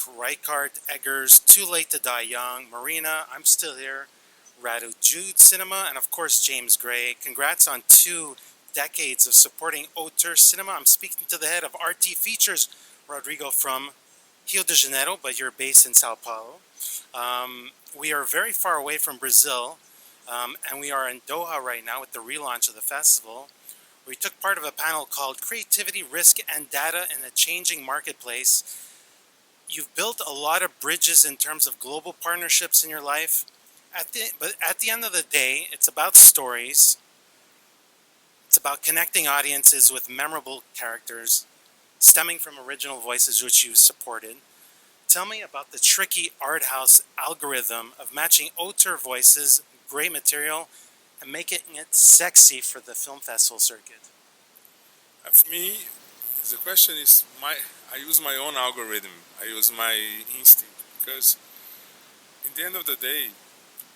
Reichardt, Eggers, Too Late to Die Young, Marina, I'm Still Here, Radu Jude Cinema, and of course James Gray. Congrats on 2 decades of supporting auteur cinema. I'm speaking to the head of RT Features, Rodrigo from Rio de Janeiro, but you're based in Sao Paulo. We are very far away from Brazil, and we are in Doha right now with the relaunch of the festival. We took part of a panel called Creativity, Risk, and Data in a Changing Marketplace. You've built a lot of bridges in terms of global partnerships in your life. But at the end of the day, it's about stories. It's about connecting audiences with memorable characters, stemming from original voices which you supported. Tell me about the tricky art house algorithm of matching auteur voices, great material, and making it sexy for the film festival circuit. For me, the question is, I use my own algorithm. I use my instinct because, in the end of the day,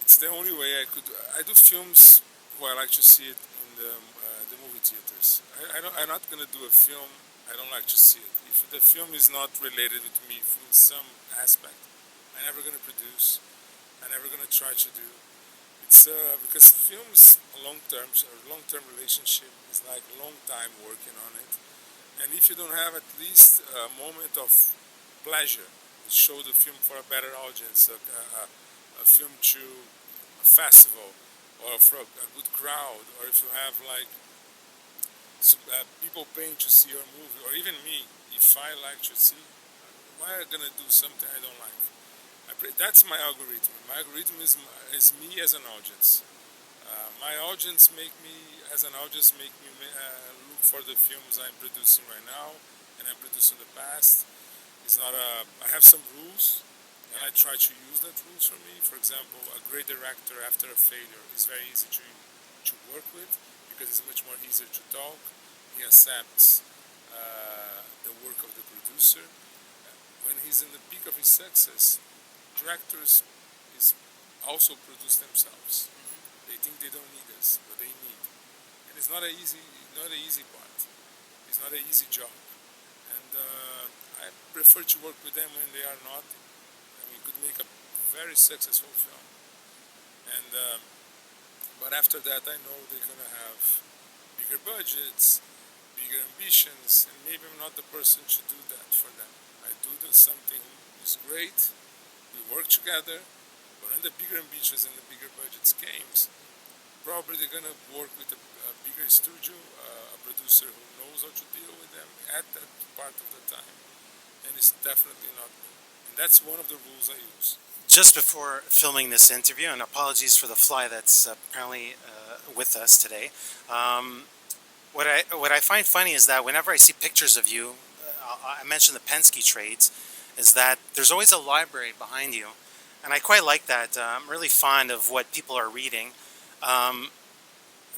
it's the only way I could. I do films where I like to see it in the movie theaters. I'm not going to do a film I don't like to see it. If the film is not related with me in some aspect, I'm never going to produce. I'm never going to try to do. It's because films long-term relationship is like a long time working on it. And if you don't have at least a moment of pleasure, show the film for a better audience, a film to a festival, or for a good crowd, or if you have like people paying to see your movie, or even me, if I like to see, why am I gonna do something I don't like? That's my algorithm. My algorithm is me as an audience. My audience make me look for the films I'm producing right now and I'm producing in the past. It's not I have some rules, and I try to use that rules for me. For example, a great director after a failure is very easy to work with because it's much more easier to talk. He accepts the work of the producer. When he's in the peak of his success, directors also produce themselves. They think they don't need us, but they need. And it's not an easy part. It's not an easy job. And I prefer to work with them when they are not. And we could make a very successful film. And but after that, I know they're gonna have bigger budgets, bigger ambitions, and maybe I'm not the person to do that for them. I do something is great. We work together, but when the bigger ambitions and the bigger budgets came, probably they're gonna work with a bigger studio, a producer who knows how to deal with them at that part of the time, and it's definitely not me. And that's one of the rules I use. Just before filming this interview, and apologies for the fly that's apparently with us today, what I find funny is that whenever I see pictures of you, I mentioned the Penske trades, is that there's always a library behind you, and I quite like that. I'm really fond of what people are reading.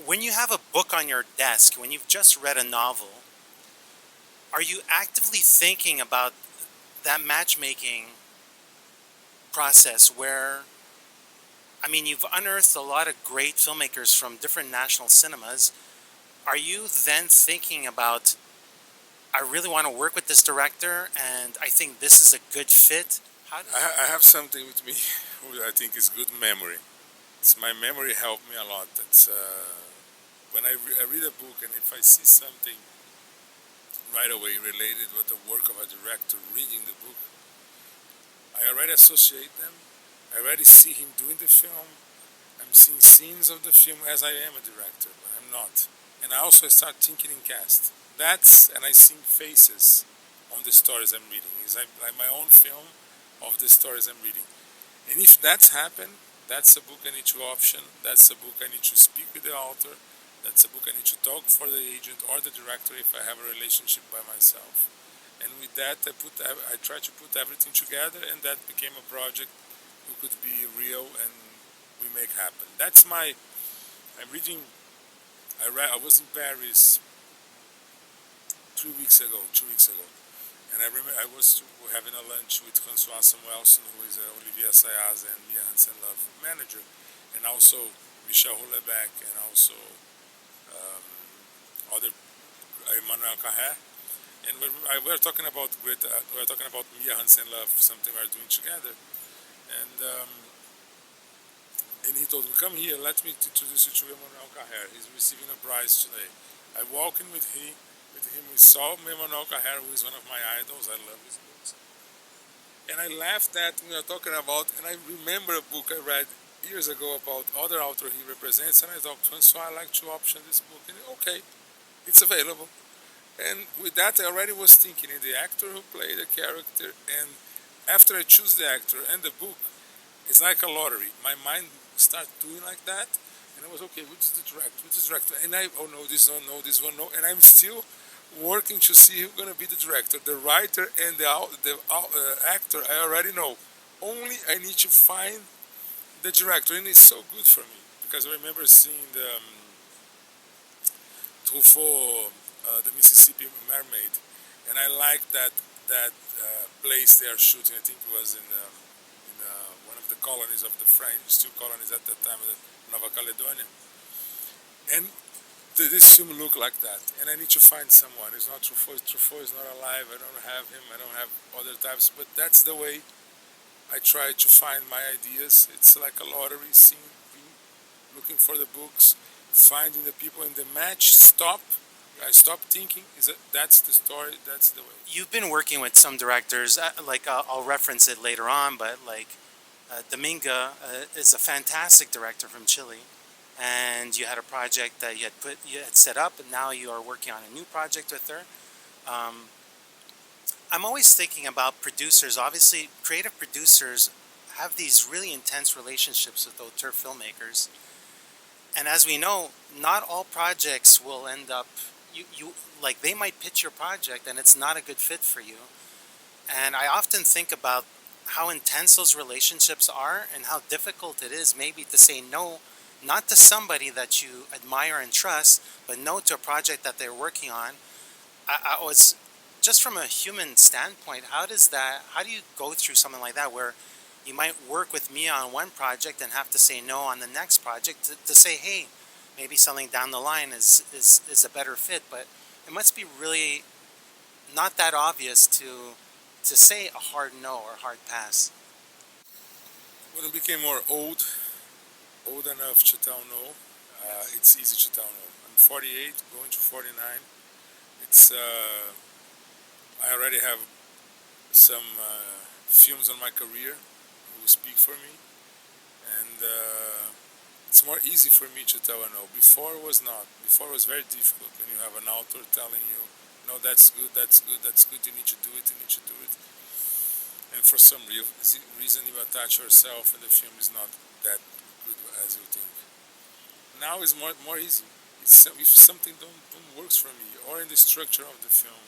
When you have a book on your desk, when you've just read a novel, are you actively thinking about that matchmaking process where, I mean, you've unearthed a lot of great filmmakers from different national cinemas. Are you then thinking about, I really want to work with this director and I think this is a good fit? I have something with me who I think is good memory. My memory helped me a lot. It's, when I read a book and if I see something right away related with the work of a director reading the book, I already associate them. I already see him doing the film. I'm seeing scenes of the film as I am a director, but I'm not. And I also start thinking in cast. And I see faces on the stories I'm reading. It's like my own film of the stories I'm reading. And if that's happened, that's a book I need to option. That's a book I need to speak with the author. That's a book I need to talk for the agent or the director if I have a relationship by myself. And with that, I try to put everything together, and that became a project who could be real and we make happen. I'm reading. I was in Paris 2 weeks ago, and I remember I was having a lunch with François Samuelson, who is Olivier Assayas and Mia Hansen Love manager, and also Michel Houellebecq, and also other Emmanuel Carré. And we're talking about we're talking about Mia Hansen Love, something we're doing together. And and he told me, come here, let me introduce you to Emmanuel Carrer. He's receiving a prize today. I walked in with him. We saw Emmanuel Carrer, who is one of my idols. I love his books. And I laughed at we were talking about, and I remember a book I read years ago about other author he represents, and I talked to him, so I like to option this book. And okay, it's available. And with that, I already was thinking in the actor who played the character, and after I choose the actor and the book, it's like a lottery. My mind starts doing like that, and I was okay. Which is the director? Which is the director? And I no, this one, no, this one, no, and I'm still working to see who's gonna be the director, the writer, and the actor. I already know. Only I need to find the director, and it's so good for me because I remember seeing the Truffaut, the Mississippi Mermaid, and I like that place they are shooting. I think it was in one of the colonies of the French, two colonies at that time, Nova Caledonia. And this film look like that, and I need to find someone. It's not Truffaut. Truffaut is not alive. I don't have him. I don't have other types. But that's the way I try to find my ideas. It's like a lottery, seeing, looking for the books, finding the people in the match. I stop thinking. That's the story. That's the way. You've been working with some directors, I'll reference it later on, but Dominga is a fantastic director from Chile, and you had a project that you had set up, and now you are working on a new project with her. I'm always thinking about producers. Obviously, creative producers have these really intense relationships with auteur filmmakers, and as we know, not all projects will end up. They might pitch your project and it's not a good fit for you. And I often think about how intense those relationships are and how difficult it is maybe to say no, not to somebody that you admire and trust, but no to a project that they're working on. I was just from a human standpoint, how do you go through something like that where you might work with me on one project and have to say no on the next project to say, hey, maybe something down the line is a better fit, but it must be really not that obvious to say a hard no or hard pass. When I became more old enough to tell no, it's easy to tell no. I'm 48, going to 49. It's I already have some films on my career who speak for me, and it's more easy for me to tell a no. Before it was not. Before it was very difficult when you have an author telling you, no, that's good, that's good, that's good, you need to do it, you need to do it. And for some reason you attach yourself and the film is not that good as you think. Now it's more easy. If something don't works for me, or in the structure of the film,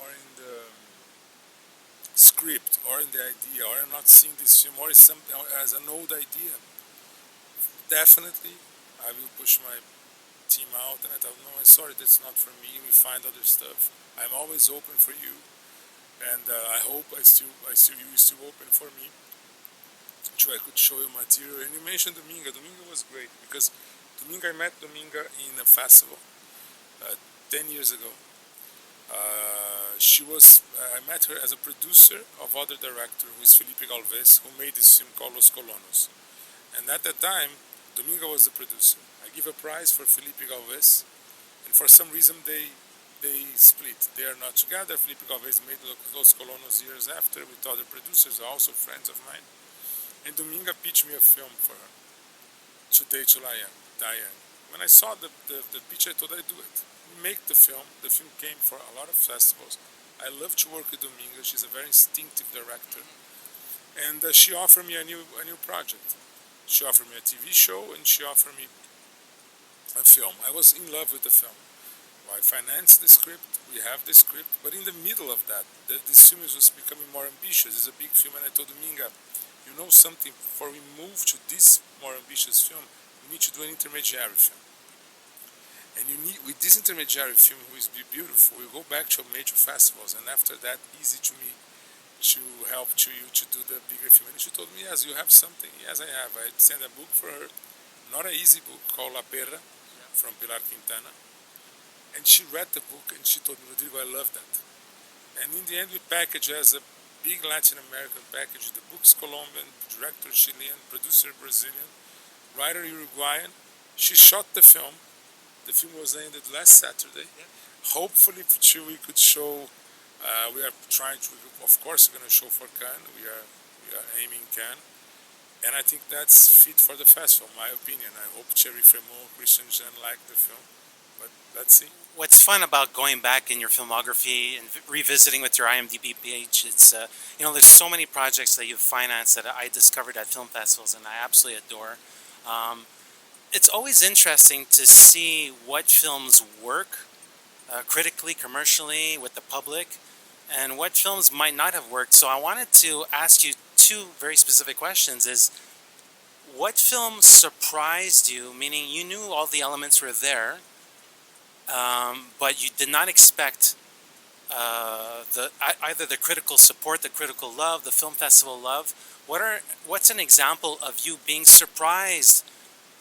or in the script, or in the idea, or I'm not seeing this film, or it's something as an old idea, definitely I will push my team out and I tell them, no, I'm sorry, that's not for me, we find other stuff. I'm always open for you, and I hope you still open for me, so I could show you material. And you mentioned Dominga. Dominga was great because I met Dominga in a festival 10 years ago. I met her as a producer of other director, who is Felipe Galvez, who made this film called Los Colonos. And at that time, Dominga was the producer. I give a prize for Felipe Galvez, and for some reason they split. They are not together. Felipe Galvez made Los Colonos years after with other producers, also friends of mine. And Dominga pitched me a film for her, Today to Diane. When I saw the pitch, I thought I'd do it. We make the film. The film came for a lot of festivals. I love to work with Dominga. She's a very instinctive director. And she offered me a new project. She offered me a TV show, and she offered me a film. I was in love with the film. I financed the script, we have the script, but in the middle of that, this film was becoming more ambitious. It's a big film, and I told Dominga, you know something, before we move to this more ambitious film, we need to do an intermediary film. And with this intermediary film, who is beautiful, we go back to major festivals, and after that, easy to me to help you to do the bigger film. And she told me, yes, you have something. Yes, I have. I sent a book for her, not an easy book, called Perra, from Pilar Quintana. And she read the book and she told me, Rodrigo, I love that. And in the end, we package as a big Latin American package. The book's Colombian, director Chilean, producer Brazilian, writer Uruguayan. She shot the film. The film was ended last Saturday. Yeah. Hopefully, for sure, we could show. We are trying to, of course, we're going to show for Cannes. We are aiming Cannes. And I think that's fit for the festival, my opinion. I hope Thierry Fremont, Christian Jean like the film. But let's see. What's fun about going back in your filmography and revisiting with your IMDb page, it's, there's so many projects that you've financed that I discovered at film festivals and I absolutely adore. It's always interesting to see what films work critically, commercially, with the public, and what films might not have worked. So I wanted to ask you two very specific questions. Is what film surprised you, meaning you knew all the elements were there, but you did not expect either the critical support, the critical love, the film festival love? What's an example of you being surprised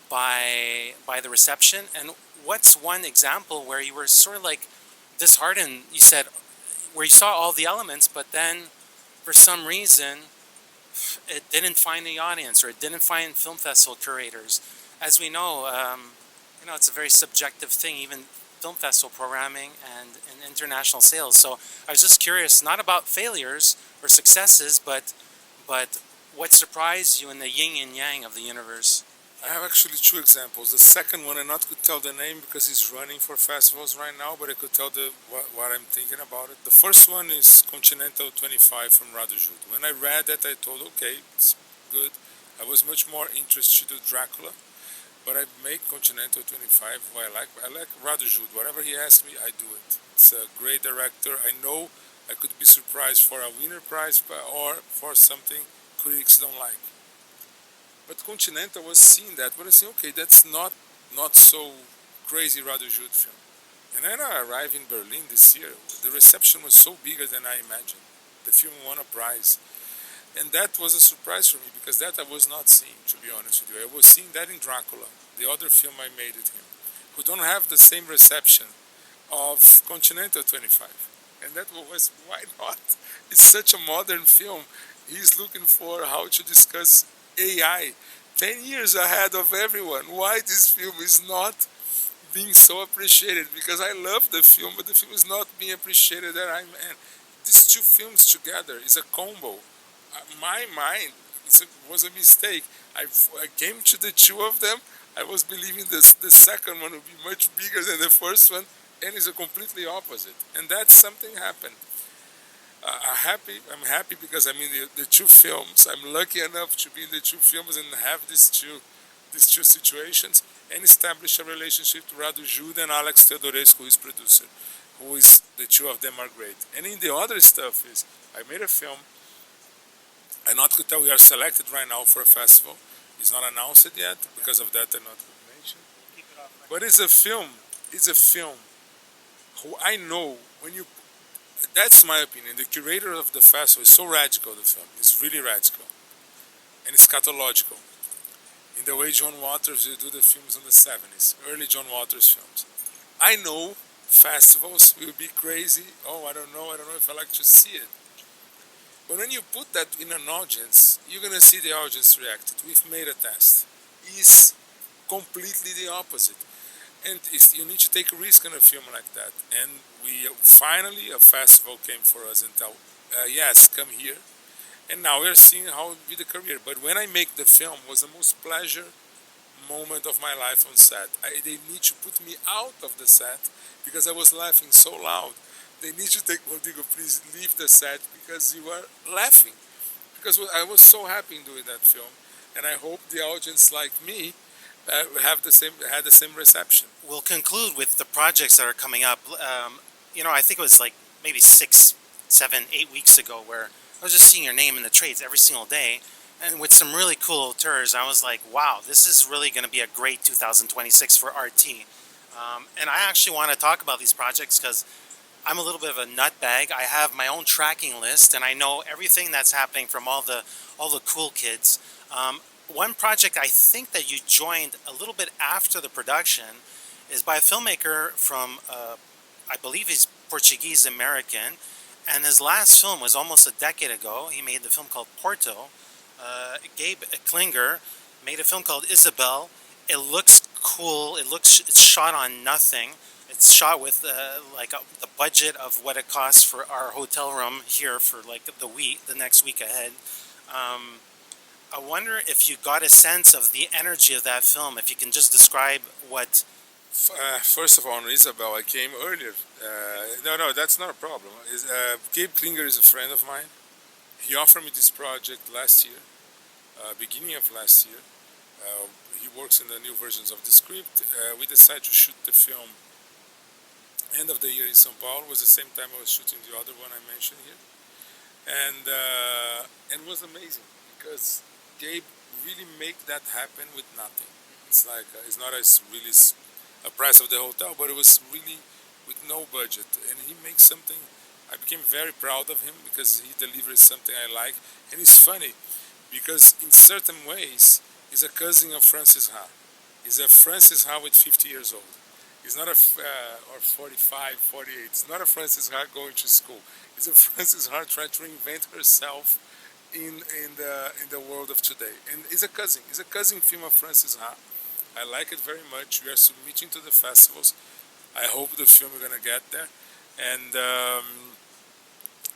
by the reception, and what's one example where you were sort of like disheartened? You said where you saw all the elements, but then for some reason it didn't find the audience, or it didn't find film festival curators. As we know, it's a very subjective thing, even film festival programming and international sales. So I was just curious, not about failures or successes, but what surprised you in the yin and yang of the universe? I have actually two examples. The second one, I not could tell the name because he's running for festivals right now, but I could tell what I'm thinking about it. The first one is Continental 25 from Rodrigo. When I read that, I thought, okay, it's good. I was much more interested to do Dracula, but I make Continental 25 who I like Rodrigo. Whatever he asks me, I do it. It's a great director. I know I could be surprised for a winner prize or for something critics don't like. But Continental was seeing that, but I say, okay, that's not so crazy Rodrigo film. And then I arrived in Berlin this year. The reception was so bigger than I imagined. The film won a prize. And that was a surprise for me, because that I was not seeing, to be honest with you. I was seeing that in Dracula, the other film I made with him, who don't have the same reception of Continental 25. And that was, why not? It's such a modern film. He's looking for how to discuss AI 10 years ahead of everyone. Why this film is not being so appreciated? Because I love the film, but the film is not being appreciated. And these two films together is a combo. My mind was a mistake. I came to the two of them. I was believing the second one would be much bigger than the first one, and it's a completely opposite. And that's something happened. I'm happy because I'm in the two films. I'm lucky enough to be in the two films and have these two situations, and establish a relationship with Radu Jude and Alex Teodorescu, who is producer, who is, the two of them are great. And in the other stuff is, I made a film. I not could tell we are selected right now for a festival. It's not announced yet, because of that I'm not going to mention. But it's a film who I know when you, that's my opinion. The curator of the festival is so radical, the film. It's really radical. And it's scatological. In the way John Waters will do the films in the 70s, early John Waters films. I know festivals will be crazy. Oh, I don't know if I like to see it. But when you put that in an audience, you're going to see the audience react. We've made a test. It's completely the opposite. And you need to take a risk on a film like that. And we finally, a festival came for us and told, yes, come here. And now we're seeing how it will be the career. But when I make the film, it was the most pleasure moment of my life on set. They need to put me out of the set because I was laughing so loud. They need to take, Rodrigo, please leave the set because you are laughing. Because I was so happy in doing that film. And I hope the audience like me had the same reception. We'll conclude with the projects that are coming up. I think it was like maybe 6, 7, 8 weeks ago where I was just seeing your name in the trades every single day, and with some really cool auteurs. I was like, wow, this is really going to be a great 2026 for RT. And I actually want to talk about these projects because I'm a little bit of a nutbag. I have my own tracking list, and I know everything that's happening from all the cool kids. One project I think that you joined a little bit after the production is by a filmmaker from, I believe he's Portuguese American, And his last film was almost a decade ago. He made the film called Porto. Gabe Klinger made a film called Isabel. It looks cool. It's shot on nothing. It's shot with the budget of what it costs for our hotel room here for like the next week ahead. Um, I wonder if you got a sense of the energy of that film. If you can just describe what. First of all, on Isabel, I came earlier. No, that's not a problem. Gabe Klinger is a friend of mine. He offered me this project last year, beginning of last year. He works in the new versions of the script. We decided to shoot the film end of the year in São Paulo. It was the same time I was shooting the other one I mentioned here. And it was amazing because Gabe really made that happen with nothing. It's like, it's not as really a price of the hotel, but it was really with no budget. And he makes something, I became very proud of him because he delivers something I like. And it's funny because in certain ways, he's a cousin of Francis Ha. He's a Francis Ha with 50 years old. He's not or 45, 48. It's not a Francis Ha going to school. It's a Francis Ha trying to reinvent herself in the world of today. And it's a cousin. It's a cousin film of Francis Ha. I like it very much. We are submitting to the festivals. I hope the film is going to get there. And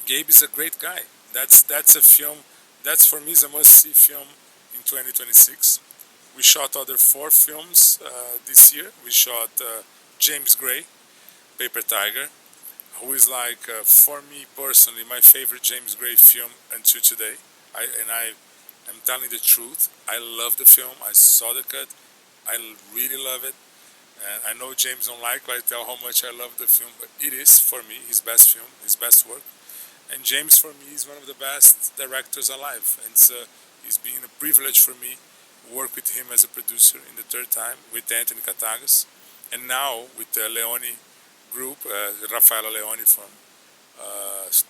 Gabe is a great guy. That's a film. That's for me is a must-see film in 2026. We shot other 4 films this year. We shot James Gray, Paper Tiger, who is like, for me personally, my favorite James Gray film until today. I'm telling the truth. I love the film. I saw the cut. I really love it. And I know James don't like when I tell how much I love the film, but it is, for me, his best film, his best work. And James, for me, is one of the best directors alive. And it's been a privilege for me to work with him as a producer in the 3rd time with Anthony Katagas. And now with the Leone group, Rafaela Leone from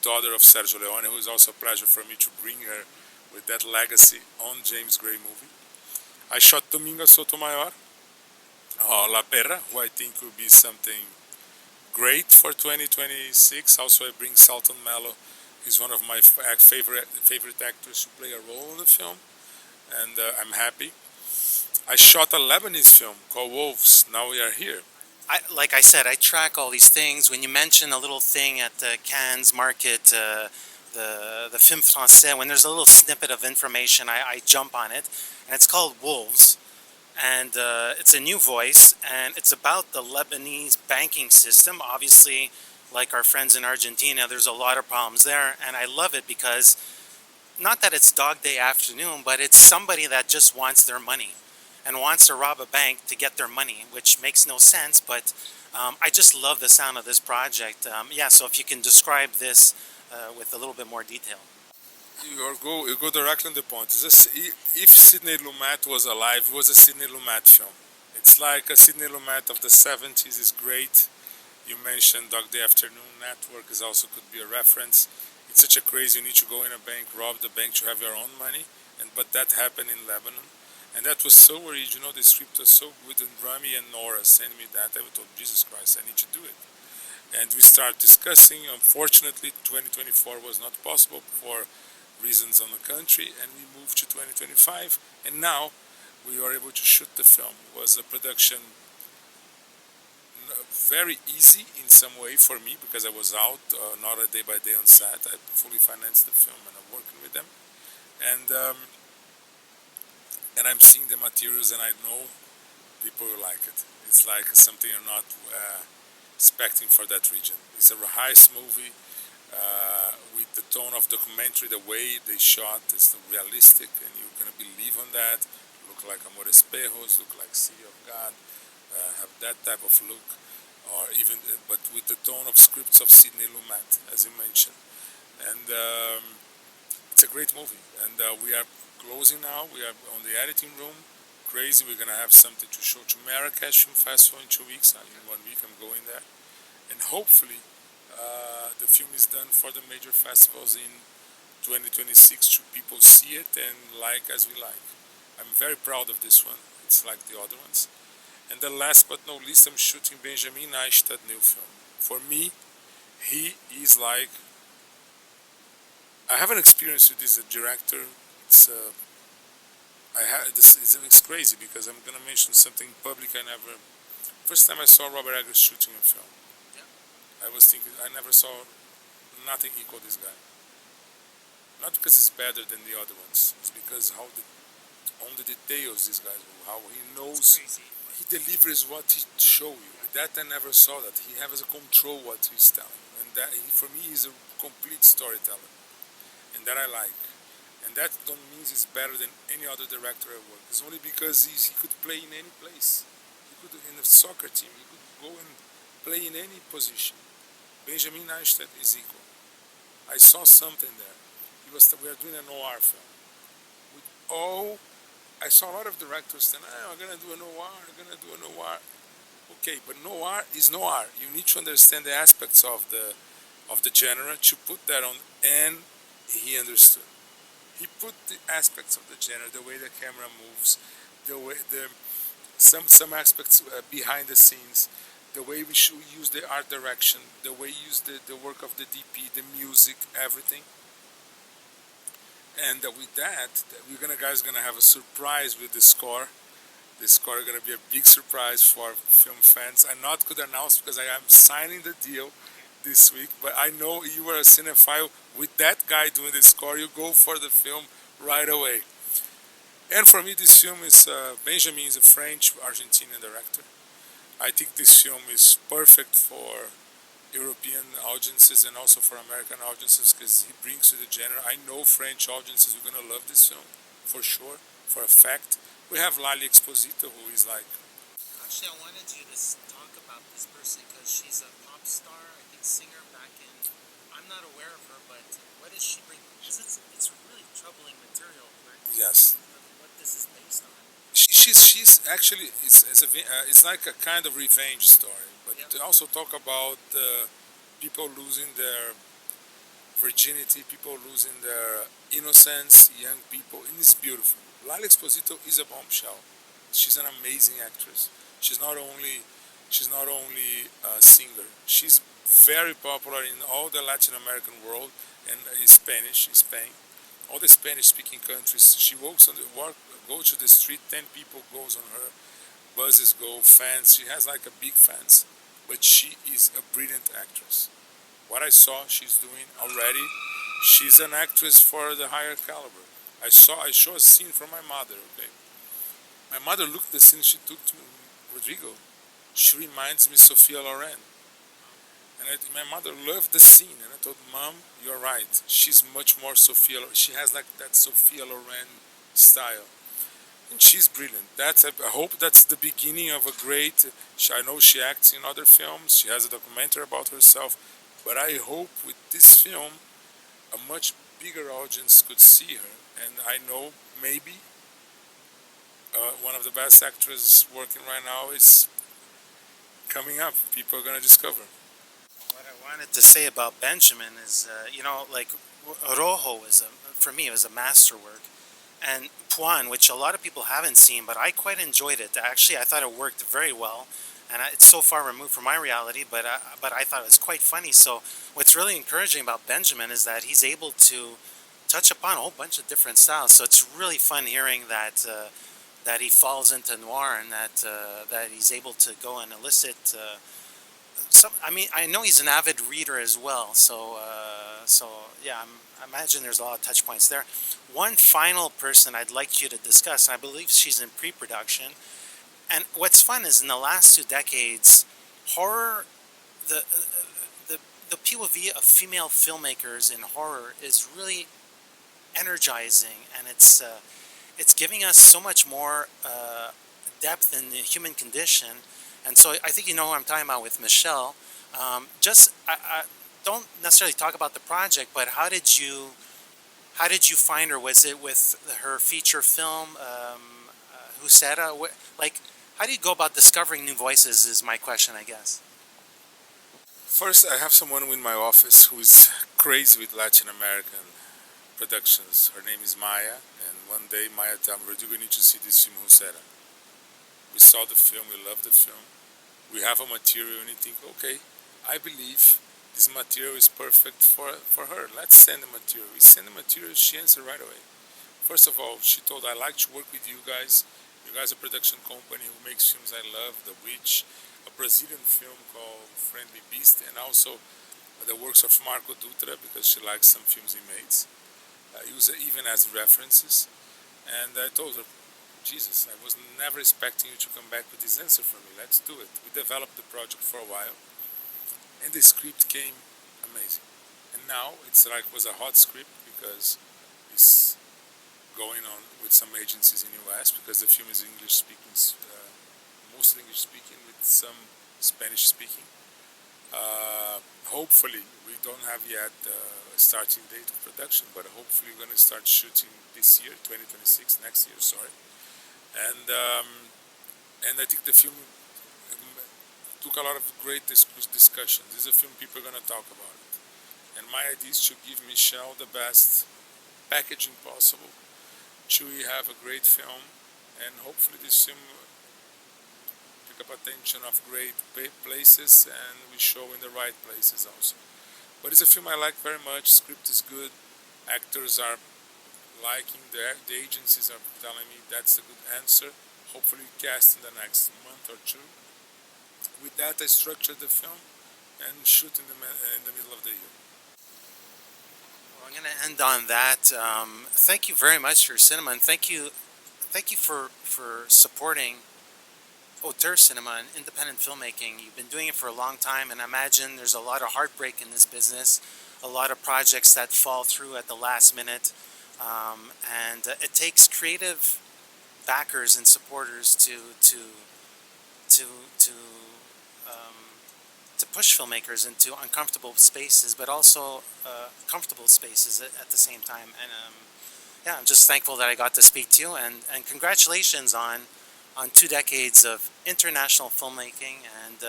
daughter of Sergio Leone, who is also a pleasure for me to bring her with that legacy on James Gray movie. I shot Dominga Sotomayor, La Perra, who I think will be something great for 2026. Also, I bring Salton Mello. He's one of my favorite actors to play a role in the film, and I'm happy. I shot a Lebanese film called Wolves. Now we are here. Like I said, I track all these things. When you mention a little thing at the Cannes market, the Film Français, when there's a little snippet of information, I jump on it. And it's called Wolves. And it's a new voice. And it's about the Lebanese banking system. Obviously, like our friends in Argentina, there's a lot of problems there. And I love it because, not that it's Dog Day Afternoon, but it's somebody that just wants their money and wants to rob a bank to get their money, which makes no sense, but I just love the sound of this project. So if you can describe this with a little bit more detail. You go directly on the point. If Sidney Lumet was alive, it was a Sidney Lumet film. It's like a Sidney Lumet of the 70s is great. You mentioned Dog Day Afternoon Network is also could be a reference. It's such a crazy, you need to go in a bank, rob the bank to have your own money, but that happened in Lebanon. And that was so original, the script was so good, and Rami and Nora sent me that. I thought, Jesus Christ, I need to do it. And we started discussing. Unfortunately, 2024 was not possible for reasons on the country, and we moved to 2025. And now we were able to shoot the film. It was a production very easy in some way for me because I was out, not a day by day on set. I fully financed the film and I'm working with them. And I'm seeing the materials and I know people will like it. It's like something you're not expecting for that region. It's a heist movie with the tone of documentary, the way they shot is realistic and you're going to believe on that. Look like Amores Perros, look like Sea of God, have that type of look. But with the tone of scripts of Sidney Lumet, as you mentioned. And it's a great movie. And we are closing now. We are on the editing room. Crazy. We're going to have something to show to Marrakesh Film Festival in 2 weeks. In 1 week I'm going there. And hopefully the film is done for the major festivals in 2026 to people see it and like as we like. I'm very proud of this one. It's like the other ones. And the last but not least, I'm shooting Benjamin Naishtat new film. For me, he is like I have an experience with this director. It's it's crazy because I'm gonna mention something public. I never. First time I saw Robert Eggers shooting a film, I was thinking I never saw nothing equal this guy. Not because he's better than the other ones. It's because on the details this guy, how he knows, he delivers what he show you. That I never saw that. He has a control what he's telling, and that for me he's a complete storyteller, and that I like. And that don't mean he's better than any other director I work. It's only because he could play in any place. He could in a soccer team. He could go and play in any position. Benjamin Naishtat is equal. I saw something there. We are doing a noir film. With all, I saw a lot of directors saying, I'm gonna do a noir. I'm gonna do a noir. Okay, but noir is noir. You need to understand the aspects of the genre to put that on, and he understood. He put the aspects of the genre, the way the camera moves, some aspects behind the scenes, the way we should use the art direction, the way we use the work of the DP, the music, everything. And with that, guys gonna have a surprise with the score. The score is gonna be a big surprise for film fans. I not could announce because I am signing the deal this week, but I know you are a cinephile. With that guy doing the score, you go for the film right away. And for me, this film is Benjamin is a French-Argentinian director. I think this film is perfect for European audiences and also for American audiences because he brings to the genre. I know French audiences are gonna love this film for sure, for a fact. We have Lali Exposito, who is like. Actually, I wanted you to talk about this person because she's a pop star, I think singer back in. I'm not aware of her, but what does she bring? Because it's really troubling material. Yes. What this is based on. She's actually it's like a kind of revenge story, but they also talk about people losing their virginity, people losing their innocence, young people, and it's beautiful. Lali Exposito is a bombshell. She's an amazing actress. She's not only a singer. She's very popular in all the Latin American world and Spanish, Spain, all the Spanish-speaking countries. She walks on the go to the street, 10 people goes on her, buses go, fans. She has like a big fans, but she is a brilliant actress. What I saw she's doing already, she's an actress for the higher caliber. I saw a scene from my mother. Okay, my mother looked at the scene she took to Rodrigo. She reminds me Sophia Loren. And my mother loved the scene, and I told Mom, you're right. She's much more Sophia. She has like that Sophia Loren style, and she's brilliant. I hope that's the beginning of a great. I know she acts in other films. She has a documentary about herself, but I hope with this film, a much bigger audience could see her. And I know maybe one of the best actresses working right now is coming up. People are gonna discover. What I wanted to say about Benjamin is, like Rojo for me, it was a masterwork. And Puan, which a lot of people haven't seen, but I quite enjoyed it. Actually, I thought it worked very well. And it's so far removed from my reality, but I thought it was quite funny. So what's really encouraging about Benjamin is that he's able to touch upon a whole bunch of different styles. So it's really fun hearing that that he falls into noir and that he's able to go and elicit. I know he's an avid reader as well. So yeah, I imagine there's a lot of touch points there. One final person I'd like you to discuss, and I believe she's in pre-production. And what's fun is in the last 2 decades, horror, the POV of female filmmakers in horror is really energizing, and it's giving us so much more depth in the human condition. And so I think you know what I'm talking about with Michelle. I don't necessarily talk about the project, but how did you find her? Was it with her feature film, Husera? Like, how do you go about discovering new voices is my question, I guess. First, I have someone in my office who is crazy with Latin American productions. Her name is Maya, and one day Maya told me, Rodrigo, you need to see this film, Husera. We saw the film, we loved the film. We have a material, and you think, okay, I believe this material is perfect for her. Let's send the material. We send the material, she answered right away. First of all, she told, I like to work with you guys. You guys are a production company who makes films I love, The Witch, a Brazilian film called Friendly Beast, and also the works of Marco Dutra, because she likes some films he makes. Use it even as references. And I told her, Jesus, I was never expecting you to come back with this answer for me. Let's do it. We developed the project for a while, and the script came amazing. And now it's like was a hot script because it's going on with some agencies in US because the film is English speaking, mostly English speaking with some Spanish speaking. Hopefully, we don't have yet a starting date of production, but hopefully we're going to start shooting this year, 2026, next year, sorry. And I think the film took a lot of great discussions. This is a film people are going to talk about it. And my idea is to give Michelle the best packaging possible. We have a great film, and hopefully this film pick up attention of great places, and we show in the right places also. But it's a film I like very much. Script is good, actors are liking, the agencies are telling me that's a good answer. Hopefully cast in the next month or two. With that, I structured the film and shoot in the middle of the year. I'm going to end on that. Thank you very much for your cinema, and thank you for supporting auteur cinema and independent filmmaking. You've been doing it for a long time, and I imagine there's a lot of heartbreak in this business, a lot of projects that fall through at the last minute, and it takes creative backers and supporters to push filmmakers into uncomfortable spaces, but also comfortable spaces at the same time. And yeah, I'm just thankful that I got to speak to you, and congratulations on 2 decades of international filmmaking and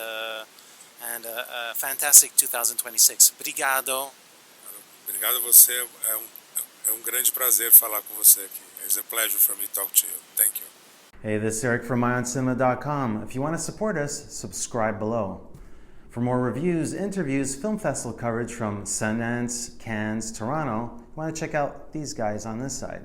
a fantastic 2026. Obrigado. Obrigado a você. É grande prazer falar com você aqui. It's a pleasure for me to talk to you. Thank you. Hey, this is Eric from IONCINEMA.com. If you want to support us, subscribe below. For more reviews, interviews, film festival coverage from Sundance, Cannes, Toronto, you want to check out these guys on this side.